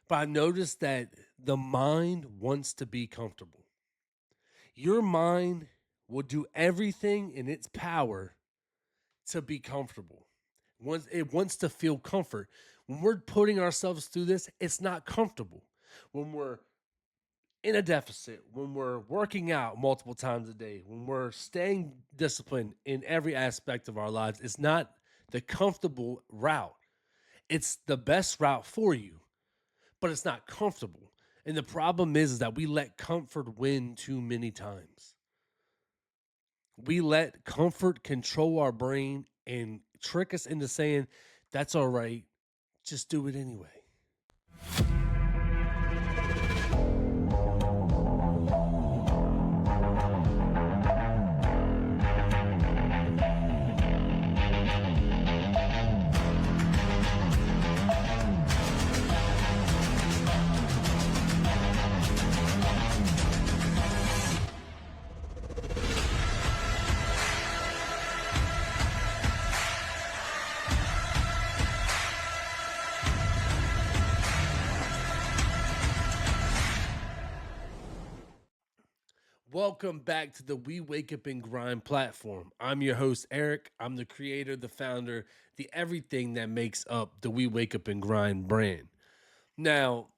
But I noticed that the mind wants to be comfortable. Your mind will do everything in its power to be comfortable. Once it wants to feel comfort. When we're putting ourselves through this, it's not comfortable. When we're in a deficit, when we're working out multiple times a day, when we're staying disciplined in every aspect of our lives, it's not the comfortable route. It's the best route for you, but it's not comfortable. And the problem is that we let comfort win too many times. We let comfort control our brain and trick us into saying, that's all right, just do it anyway. Welcome back to the We Wake Up and Grind platform. I'm your host, Eric. I'm the creator, the founder, the everything that makes up the We Wake Up and Grind brand. Now,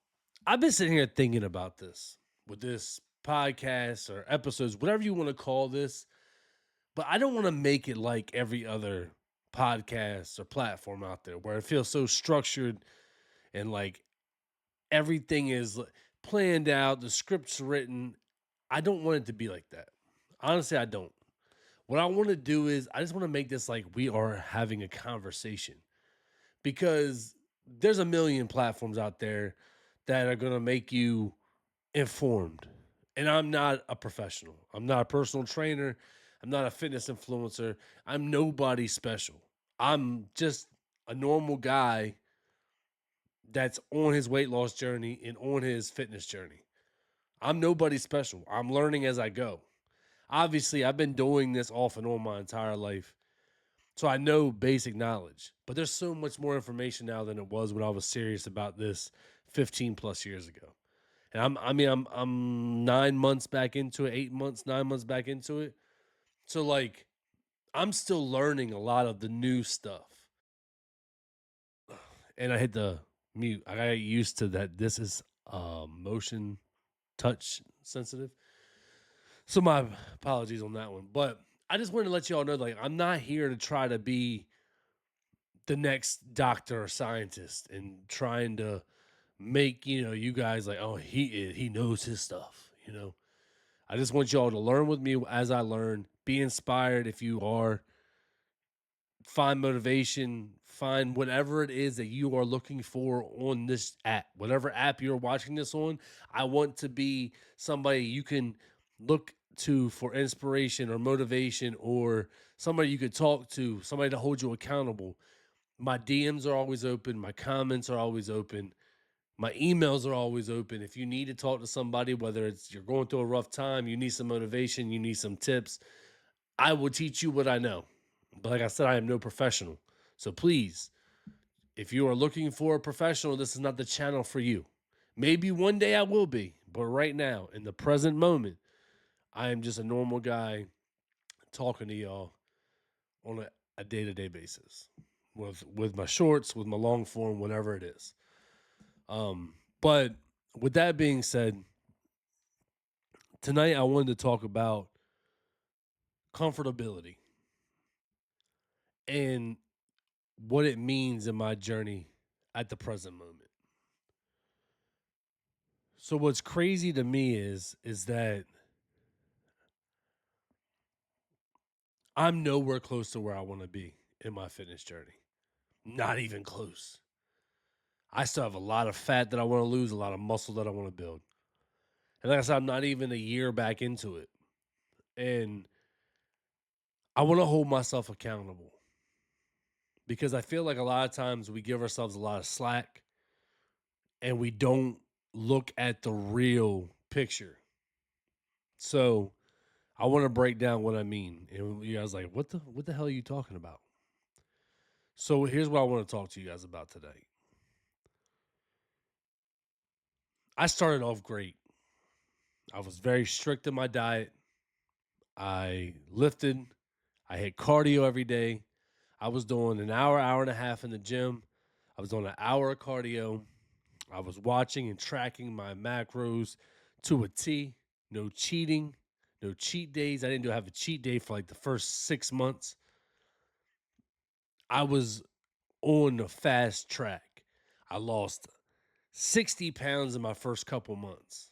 I've been sitting here thinking about this with this podcast or episodes, whatever you want to call this, but I don't want to make it like every other podcast or platform out there where it feels so structured and like everything is planned out, the script's written. I don't want it to be like that. Honestly, I don't. What I want to do is I just want to make this like we are having a conversation because there's a million platforms out there that are going to make you informed. And I'm not a professional. I'm not a personal trainer. I'm not a fitness influencer. I'm nobody special. I'm just a normal guy that's on his weight loss journey and on his fitness journey. I'm nobody special. I'm learning as I go. Obviously, I've been doing this off and on my entire life. So I know basic knowledge, but there's so much more information now than it was when I was serious about this 15 plus years ago. And I'm 9 months back into it, 8 months, 9 months back into it. So like I'm still learning a lot of the new stuff. And I hit the mute. I got used to that. This is motion touch sensitive. So my apologies on that one. But I just wanted to let you all know, like, I'm not here to try to be the next doctor or scientist and trying to make, you guys like, oh, he knows his stuff, I just want y'all to learn with me as I learn, be inspired if you are, find motivation, find whatever it is that you are looking for on this app, whatever app you're watching this on. I want to be somebody you can look to for inspiration or motivation, or somebody you could talk to, somebody to hold you accountable. My DMs are always open, my comments are always open, my emails are always open. If you need to talk to somebody, whether it's you're going through a rough time, you need some motivation, you need some tips, I will teach you what I know. But like I said, I am no professional. So please, if you are looking for a professional, this is not the channel for you. Maybe one day I will be, but right now, in the present moment, I am just a normal guy talking to y'all on a day-to-day basis with my shorts, with my long form, whatever it is. But with that being said, tonight I wanted to talk about comfortability and what it means in my journey at the present moment. So what's crazy to me is that I'm nowhere close to where I want to be in my fitness journey. Not even close. I still have a lot of fat that I want to lose, a lot of muscle that I want to build. And like I said, I'm not even a year back into it. And I want to hold myself accountable because I feel like a lot of times we give ourselves a lot of slack and we don't look at the real picture. So I want to break down what I mean. And you guys like, what the hell are you talking about? So here's what I want to talk to you guys about today. I started off great. I was very strict in my diet. I lifted. I had cardio every day. I was doing an hour, hour and a half in the gym. I was doing an hour of cardio. I was watching and tracking my macros to a T. No cheating, no cheat days. I didn't do have a cheat day for like the first 6 months. I was on the fast track. I lost 60 pounds in my first couple months.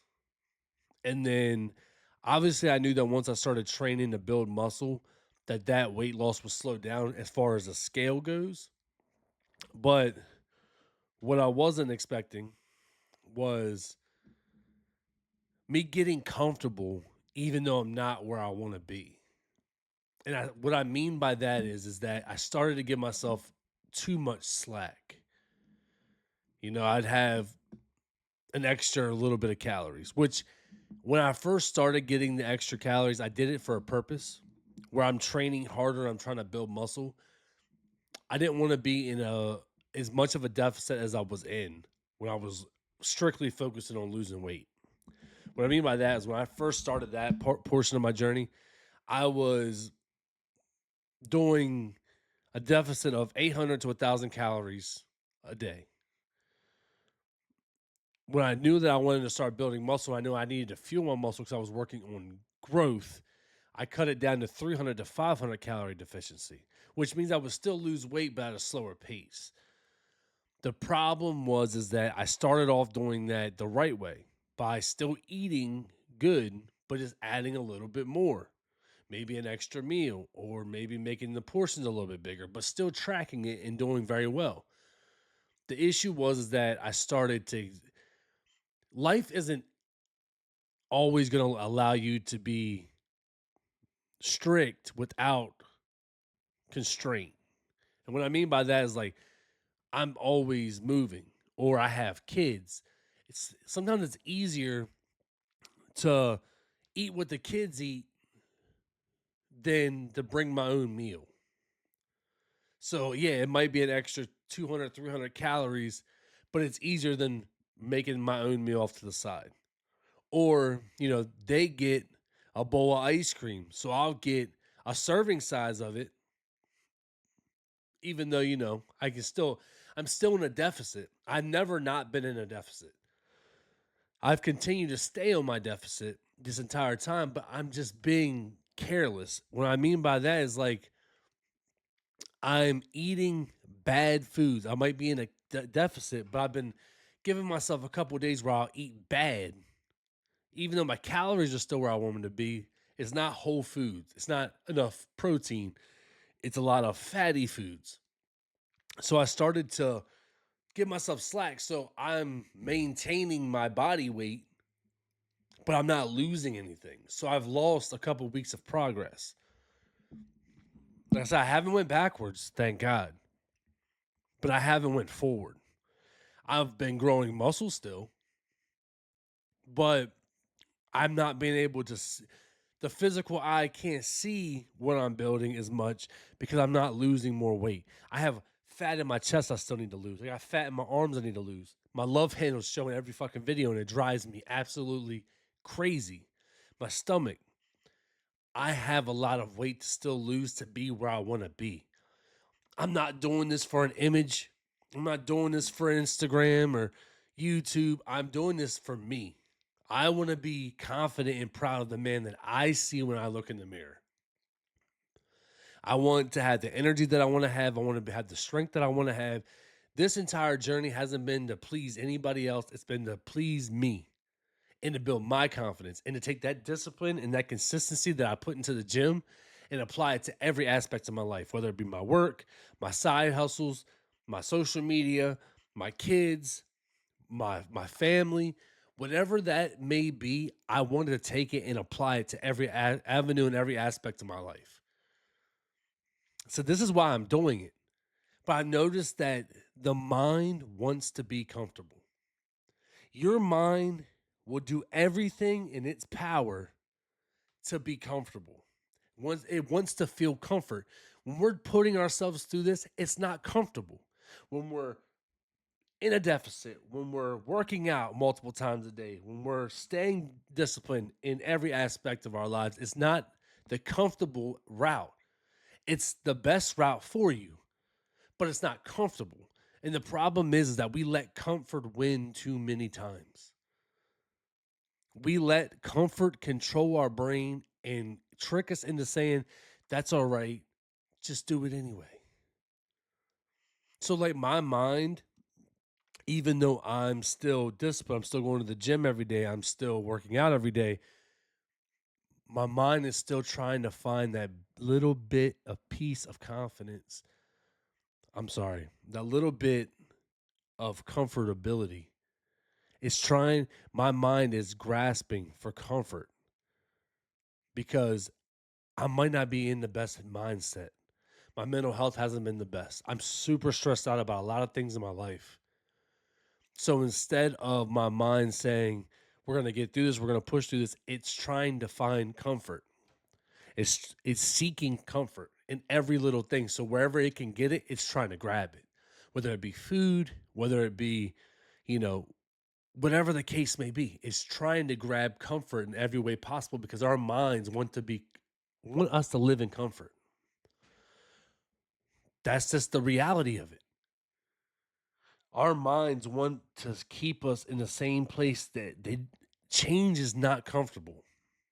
And then obviously I knew that once I started training to build muscle, that weight loss would slow down as far as the scale goes. But what I wasn't expecting was me getting comfortable even though I'm not where I want to be. And what I mean by that is that I started to give myself too much slack. I'd have an extra little bit of calories, which when I first started getting the extra calories, I did it for a purpose where I'm training harder, I'm trying to build muscle. I didn't want to be in a as much of a deficit as I was in when I was strictly focusing on losing weight. What I mean by that is when I first started that portion of my journey, I was doing a deficit of 800 to 1,000 calories a day. When I knew that I wanted to start building muscle, I knew I needed to fuel my muscle because I was working on growth. I cut it down to 300 to 500 calorie deficiency, which means I would still lose weight, but at a slower pace. The problem was is that I started off doing that the right way by still eating good, but just adding a little bit more, maybe an extra meal, or maybe making the portions a little bit bigger, but still tracking it and doing very well. The issue was is that I started to life isn't always going to allow you to be strict without constraint. And what I mean by that is like I'm always moving or I have kids. It's sometimes it's easier to eat what the kids eat than to bring my own meal. So yeah, it might be an extra 200, 300 calories, but it's easier than making my own meal off to the side. Or, they get a bowl of ice cream. So I'll get a serving size of it, even though, I'm still in a deficit. I've never not been in a deficit. I've continued to stay on my deficit this entire time, but I'm just being careless. What I mean by that is like I'm eating bad foods. I might be in a deficit, but I've been giving myself a couple of days where I'll eat bad, even though my calories are still where I want them to be. It's not whole foods. It's not enough protein. It's a lot of fatty foods. So I started to give myself slack. So I'm maintaining my body weight, but I'm not losing anything. So I've lost a couple weeks of progress. Like I said, I haven't went backwards, thank God, but I haven't went forward. I've been growing muscle still, but I'm not being able to. The physical eye can't see what I'm building as much because I'm not losing more weight. I have fat in my chest I still need to lose. I got fat in my arms I need to lose. My love handle's showing every fucking video and it drives me absolutely crazy. My stomach, I have a lot of weight to still lose to be where I want to be. I'm not doing this for an image. I'm not doing this for Instagram or YouTube. I'm doing this for me. I want to be confident and proud of the man that I see when I look in the mirror. I want to have the energy that I want to have. I want to have the strength that I want to have. This entire journey hasn't been to please anybody else. It's been to please me and to build my confidence and to take that discipline and that consistency that I put into the gym and apply it to every aspect of my life, whether it be my work, my side hustles, my social media, my kids, my family, whatever that may be. I wanted to take it and apply it to every avenue and every aspect of my life. So this is why I'm doing it. But I noticed that the mind wants to be comfortable. Your mind will do everything in its power to be comfortable. It wants to feel comfort. When we're putting ourselves through this, it's not comfortable. When we're in a deficit, when we're working out multiple times a day, when we're staying disciplined in every aspect of our lives, it's not the comfortable route. It's the best route for you, but it's not comfortable. And the problem is that we let comfort win too many times. We let comfort control our brain and trick us into saying, that's all right, just do it anyway. So, like, my mind, even though I'm still disciplined, I'm still going to the gym every day, I'm still working out every day, my mind is still trying to find that little bit of piece of confidence. I'm sorry, that little bit of comfortability. It's trying, my mind is grasping for comfort because I might not be in the best mindset. My mental health hasn't been the best. I'm super stressed out about a lot of things in my life. So instead of my mind saying, we're going to get through this, we're going to push through this, it's trying to find comfort. It's seeking comfort in every little thing. So wherever it can get it, it's trying to grab it. Whether it be food, whether it be, you know, whatever the case may be, it's trying to grab comfort in every way possible because our minds want us to live in comfort. That's just the reality of it. Our minds want to keep us in the same place that change is not comfortable.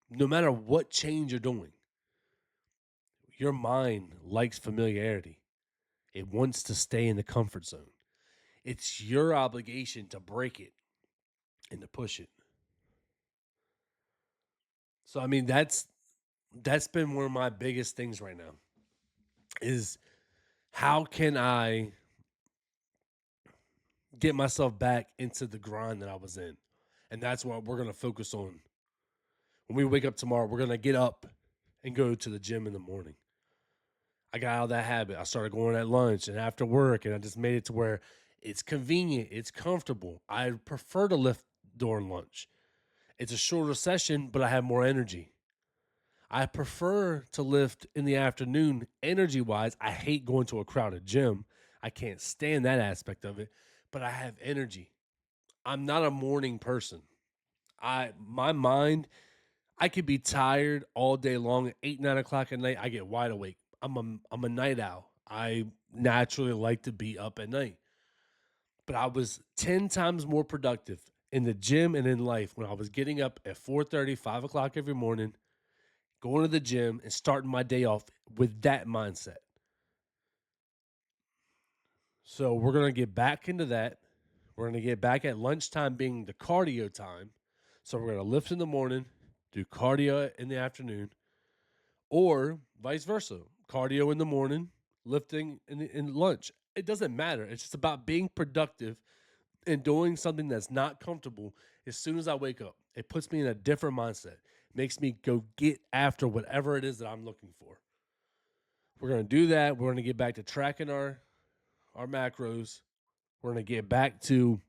No matter what change you're doing, your mind likes familiarity. It wants to stay in the comfort zone. It's your obligation to break it and to push it. So I mean that's been one of my biggest things right now is how can I get myself back into the grind that I was in? And that's what we're going to focus on. When we wake up tomorrow, we're going to get up and go to the gym in the morning. I got out of that habit. I started going at lunch and after work, and I just made it to where it's convenient, it's comfortable. I prefer to lift during lunch. It's a shorter session, but I have more energy. I prefer to lift in the afternoon energy wise. I hate going to a crowded gym. I can't stand that aspect of it, but I have energy. I'm not a morning person. My mind, I could be tired all day long at 8, 9 o'clock at night. I get wide awake. I'm a night owl. I naturally like to be up at night. But I was 10 times more productive in the gym and in life when I was getting up at 4:30, 5 o'clock every morning, going to the gym and starting my day off with that mindset. So we're gonna get back into that. We're gonna get back at lunchtime being the cardio time. So we're gonna lift in the morning, do cardio in the afternoon, or vice versa. Cardio in the morning, lifting in lunch. It doesn't matter. It's just about being productive and doing something that's not comfortable as soon as I wake up. It puts me in a different mindset. Makes me go get after whatever it is that I'm looking for. We're gonna do that. We're gonna get back to tracking our macros. We're gonna get back to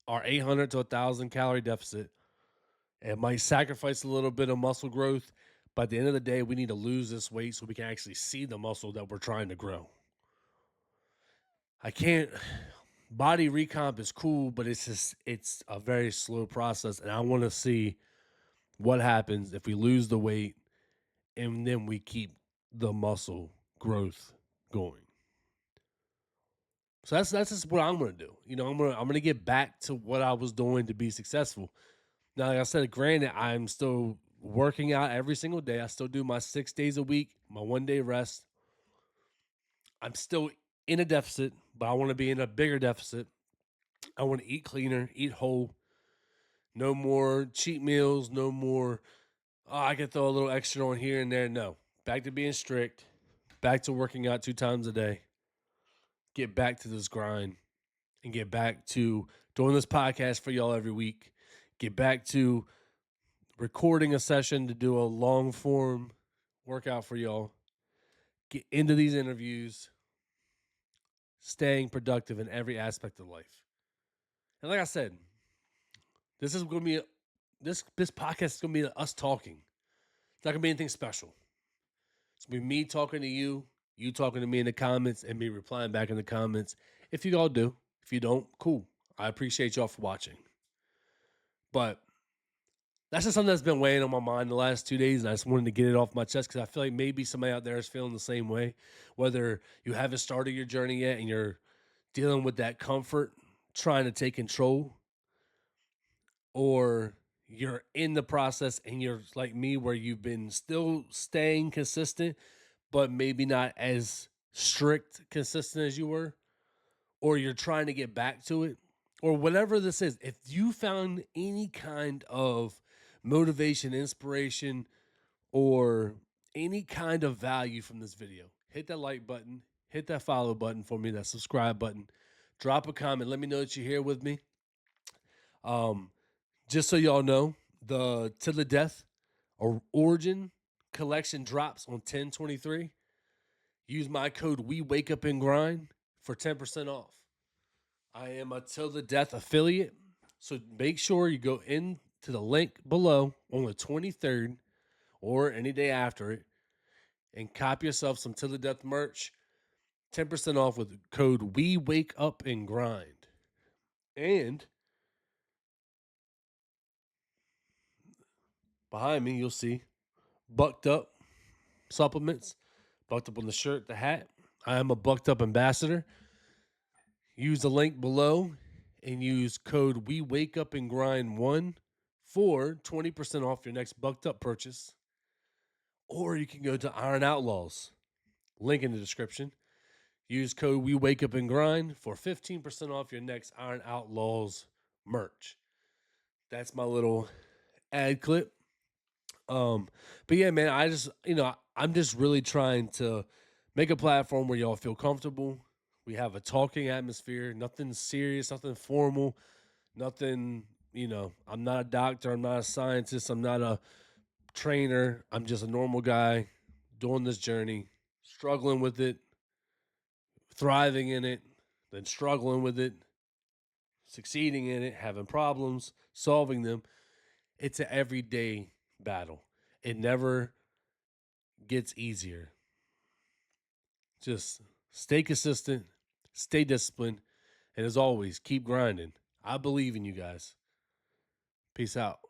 our 800 to 1,000 calorie deficit. It might sacrifice a little bit of muscle growth, but at the end of the day, we need to lose this weight so we can actually see the muscle that we're trying to grow. I can't. Body recomp is cool, but it's a very slow process, and I want to see what happens if we lose the weight and then we keep the muscle growth going. So that's just what I'm gonna do. I'm gonna get back to what I was doing to be successful. Now, like I said, granted, I'm still working out every single day. I still do my 6 days a week, my 1 day rest. I'm still in a deficit, but I want to be in a bigger deficit. I want to eat cleaner, eat whole. No more cheat meals. No more, oh, I can throw a little extra on here and there. No. Back to being strict. Back to working out 2 times a day. Get back to this grind and get back to doing this podcast for y'all every week. Get back to recording a session to do a long form workout for y'all. Get into these interviews, staying productive in every aspect of life. And like I said, this is going to be this podcast is going to be us talking. It's not going to be anything special. It's going to be me talking to you, you talking to me in the comments, and me replying back in the comments. If you all do, If you don't, cool. I appreciate y'all for watching. But that's just something that's been weighing on my mind the last 2 days, and I just wanted to get it off my chest because I feel like maybe somebody out there is feeling the same way. Whether you haven't started your journey yet and you're dealing with that comfort, trying to take control, or you're in the process and you're like me, where you've been still staying consistent, but maybe not as strict consistent as you were, or you're trying to get back to it, or whatever this is. If you found any kind of motivation, inspiration, or any kind of value from this video, hit that like button, hit that follow button for me, that subscribe button, drop a comment, let me know that you're here with me. Um, just so y'all know, the To the Death or Origin collection drops on 10/23. Use my code We Wake Up and Grind for 10% off. I am a Till the Death affiliate, so make sure you go into the link below on the 23rd or any day after it and cop yourself some Till the Death merch. 10% off with code We Wake Up and Grind. And behind me, you'll see Bucked Up supplements, Bucked Up on the shirt, the hat. I am a Bucked Up ambassador. Use the link below and use code We Wake Up and Grind 1 for 20% off your next Bucked Up purchase. Or you can go to Iron Outlaws, link in the description. Use code We Wake Up and Grind for 15% off your next Iron Outlaws merch. That's my little ad clip. But yeah, man, I'm just really trying to make a platform where y'all feel comfortable. We have a talking atmosphere, nothing serious, nothing formal, nothing, I'm not a doctor, I'm not a scientist, I'm not a trainer. I'm just a normal guy doing this journey, struggling with it, thriving in it, then struggling with it, succeeding in it, having problems, solving them. It's an everyday battle. It never gets easier. Just stay consistent, stay disciplined, and as always, keep grinding. I believe in you guys. Peace out.